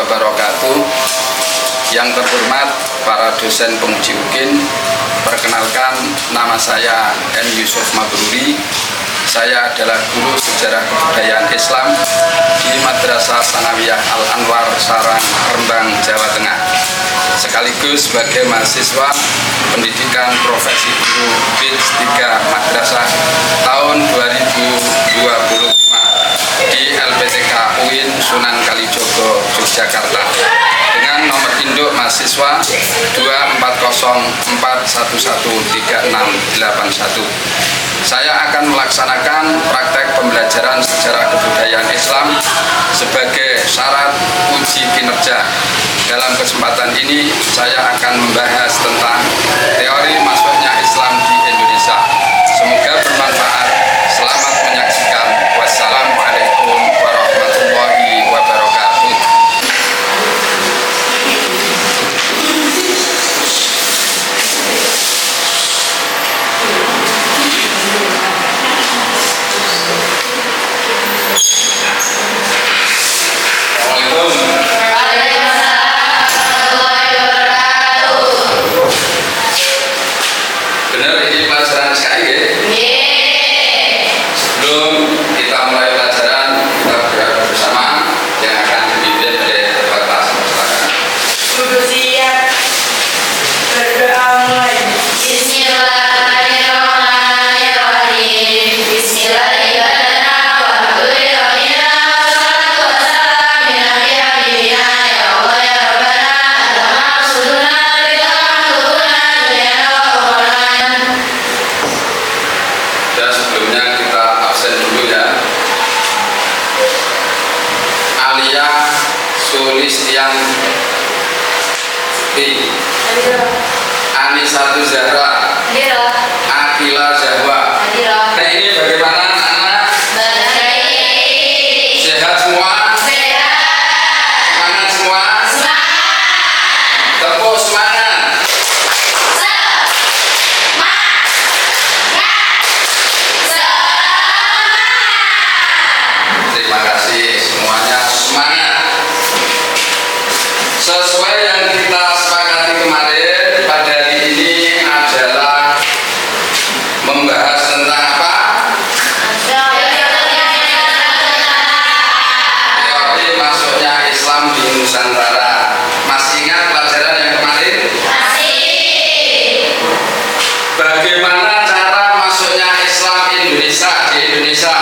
wabarakatuh. Yang terhormat para dosen penguji UKIN, perkenalkan nama saya M. Yusuf Mabruri. Saya adalah guru sejarah kebudayaan Islam di Madrasah Tsanawiyah Al-Anwar, Sarang, Rembang, Jawa Tengah. Sekaligus sebagai mahasiswa pendidikan profesi guru BIDS 3 Madrasah tahun 2025 di LPTK UIN Sunan Kalijogo, Yogyakarta, dengan nomor induk mahasiswa 240411361. Saya akan melaksanakan praktek pembelajaran sejarah kebudayaan Islam sebagai syarat uji kinerja. Dalam kesempatan ini, saya akan membahas tentang teori masuknya Islam di Indonesia. Semoga bermanfaat. Selamat menyaksikan. Wassalamualaikum warahmatullahi wabarakatuh. Benar, ini pelajaran SKI ya? Sebelum kita mulai pelajaran, kita berdoa bersama yang akan dipimpin oleh Bapak Silakan. Sudah siap, berdoa mulai. Bismillahirrahmanirrahim. Bismillahirrahmanirrahim. Dan sebelumnya kita absen dulu ya. Alia Sulistianti, Anisatu Zahra, Akila Zahwa. Nah, ini bagaimana anak-anak? Sehat semua? Semangat semua? Tepuk semangat. Terima kasih, semuanya semangat. Sesuai yang kita sepakati kemarin, pada hari ini adalah membahas tentang apa? Teori masuknya Islam di Nusantara. Masih ingat pelajaran yang kemarin? Bagaimana cara masuknya Islam Indonesia di Indonesia?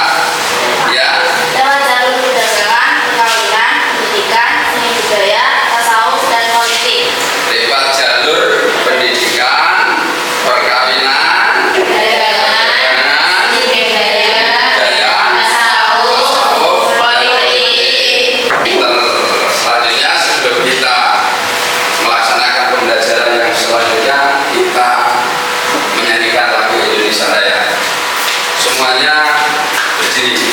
Ya. Lewat jalur perdagangan, perkawinan, pendidikan, seni budaya, tasawuf, dan politik. Lewat jalur pendidikan, perkawinan, Perdagangan, seni budaya, budaya, tasawuf, politik. Selanjutnya, sebelum kita melaksanakan pembelajaran yang selanjutnya, kita menyanyikan lagu Indonesia Raya. Semuanya berdiri.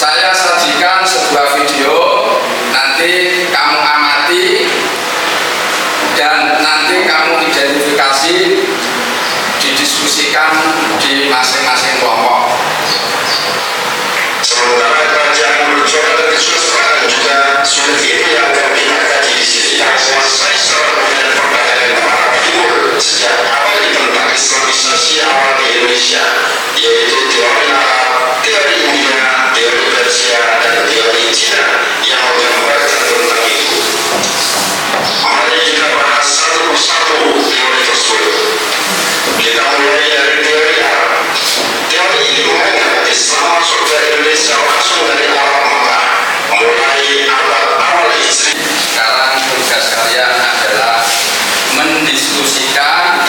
Saya sajikan sebuah video, nanti kamu amati dan nanti kamu identifikasi, didiskusikan di masing-masing kelompok. Sementara kerajaan berjuang dan kesusahan juga sudah itu yang kami kaji di sini. Menguasai seluruh dan perdagangan para timur sejak awal ditentang Islamisasi awal di Indonesia, yaitu teori Arab, teori India, teori Persia, dan teori Cina yang menggambarkan tentang itu. Mari kita bahas satu persatu teori tersebut. Kita mulai dari teori Arab. Teori ini mengatakan Islam masuk ke Indonesia langsung dari Arab Mekah, mulai abad awal Hijri. Sekarang tugas kalian adalah mendiskusikan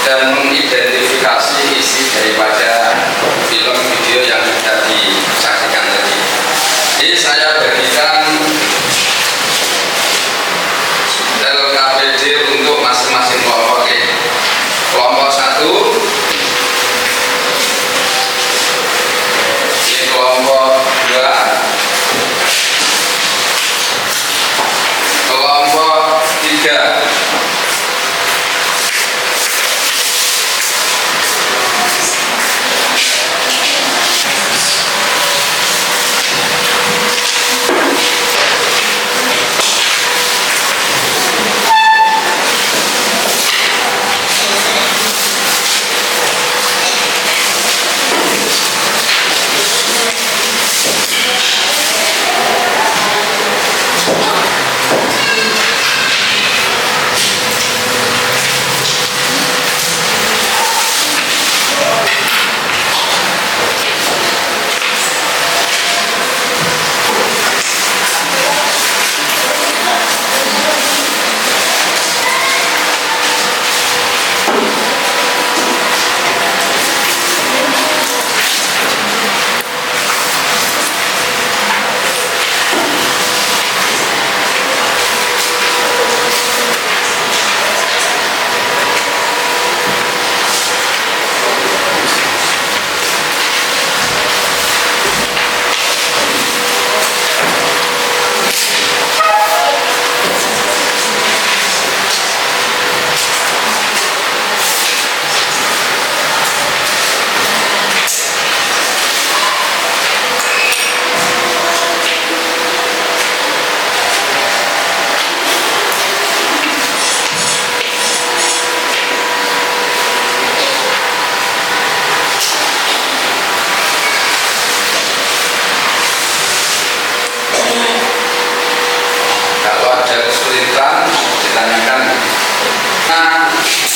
dan mengidentifikasi isi daripada film video yang sudah disaksikan tadi. Jadi saya bagikan LKPD untuk masing-masing kelompok. Kelompok 1, ini kelompok 2, kelompok 3.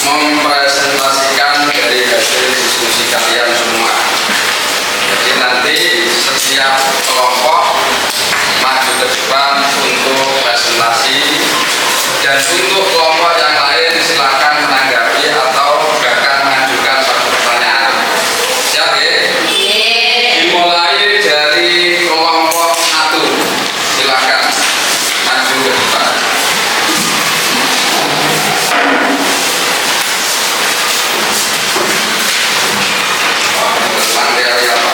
Mempresentasikan dari hasil diskusi kalian semua. Jadi nanti setiap kelompok maju ke depan untuk presentasi, dan untuk kelompok yang lain silakan menanggapi atau bahkan mengajukan satu pertanyaan. Siap ya? Dimulai dari kelompok 1, silakan maju ke depan. Materi apa?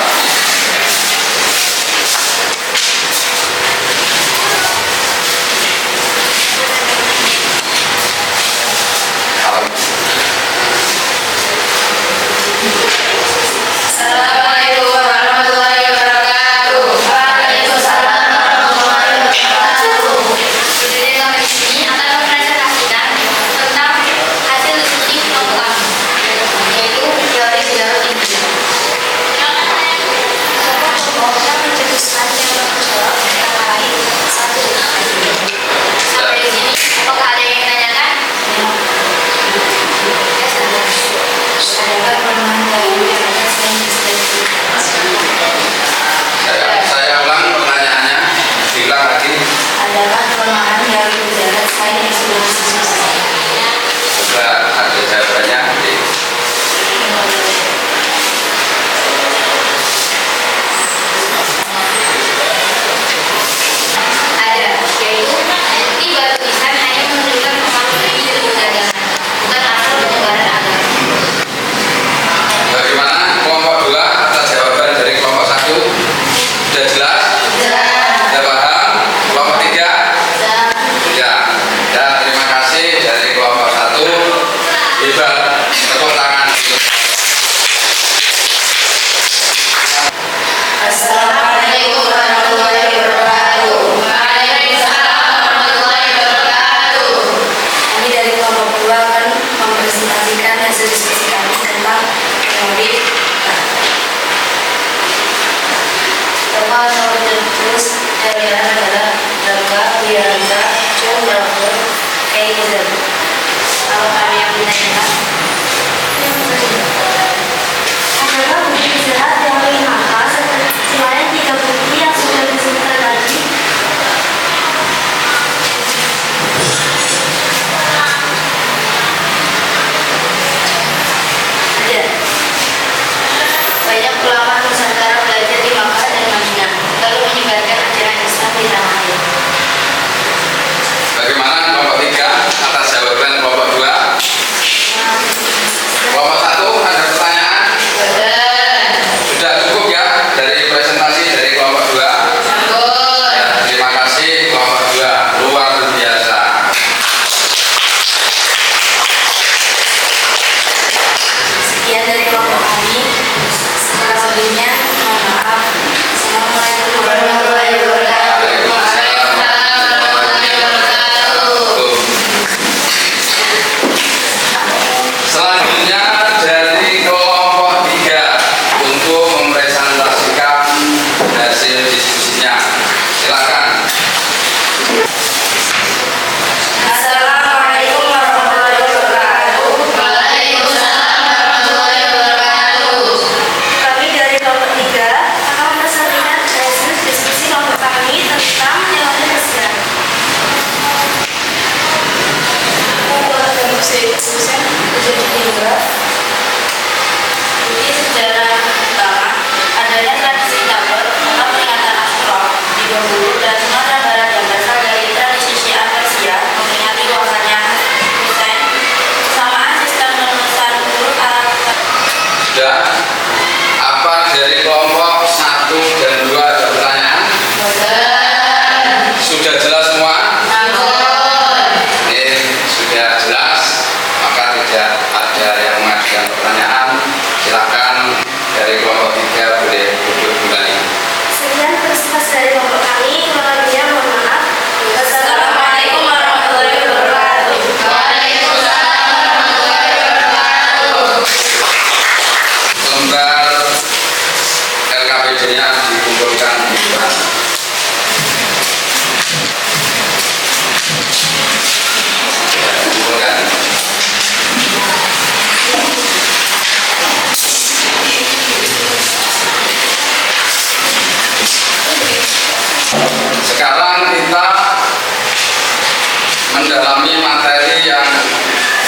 mendalami materi yang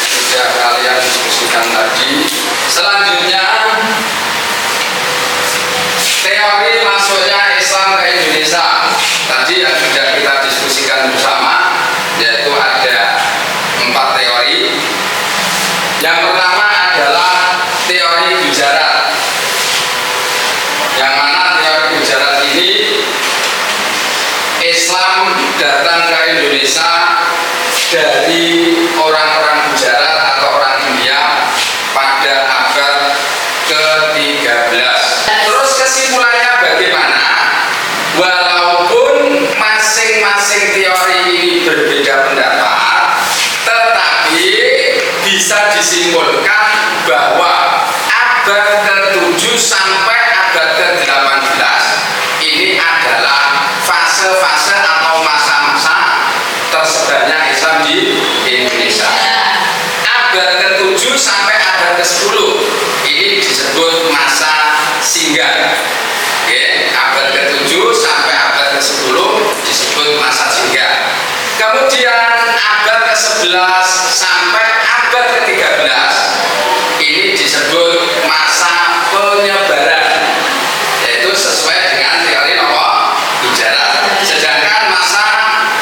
sudah kalian diskusikan tadi. Selanjutnya, teori masuknya Islam ke Indonesia. Tadi yang sudah kita diskusikan bersama, yaitu ada 4 teori. Yang pertama adalah teori Gujarat, yang mana teori Gujarat ini Islam datang ke Indonesia dari orang-orang Gujarat atau orang India pada abad ke-13. Terus kesimpulannya bagaimana? Walaupun masing-masing teori ini berbeda pendapat, tetapi bisa disimpulkan bahwa abad ke-7 sampai abad ke-18 ini adalah fase-fase atau masa-masa tersebarnya Islam di Indonesia. Abad ke-7 sampai abad ke-10 ini disebut masa singgah. Oke, abad ke-7 sampai abad ke-10 disebut masa singgah. Kemudian abad ke-11 sampai abad ke-13 ini disebut masa penyebaran, yaitu sesuai dengan teori Gujarat. Sedangkan masa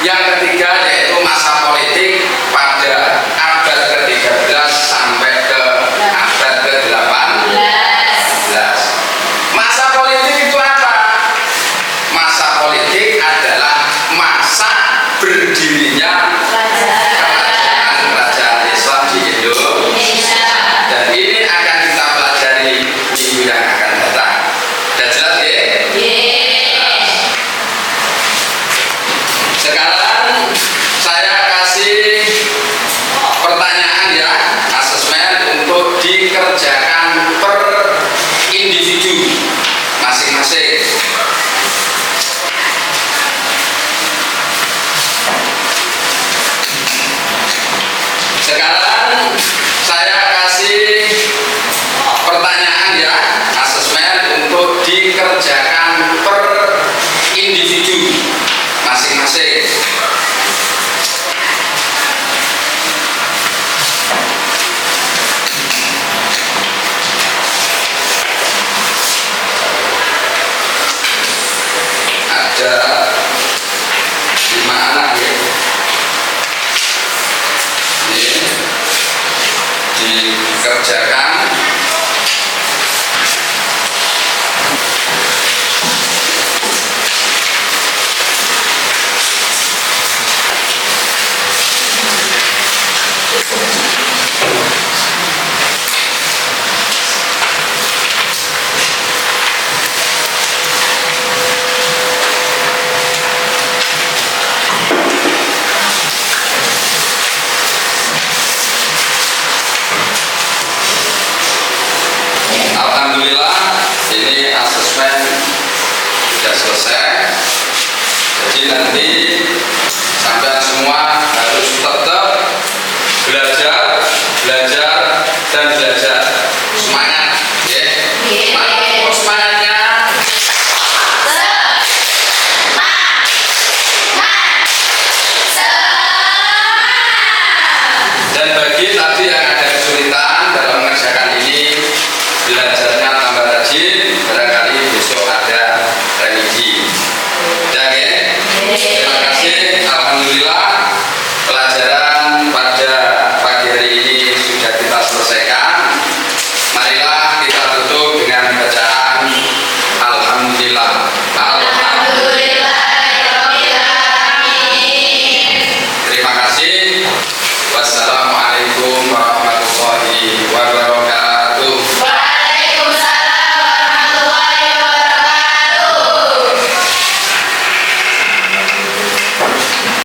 yang ketiga yaitu masa politik pada abad ke-13 sampai ke abad ke-18. Masa politik itu apa? Masa politik adalah masa berdirinya kerajaan Islam di Indonesia. Dan ini akan kita pelajari minggu yang akan datang. Sudah jelas ya? Sekarang saya kasih pertanyaan ya, asesmen untuk dikerjakan per individu masing-masing. Sekarang saya kasih pertanyaan ya, asesmen untuk dikerjakan per individu masing-masing. Ada 5 anak ya. Ini dikerjakan Alhamdulillah, ini asesmen sudah selesai. Jadi nanti sampai semua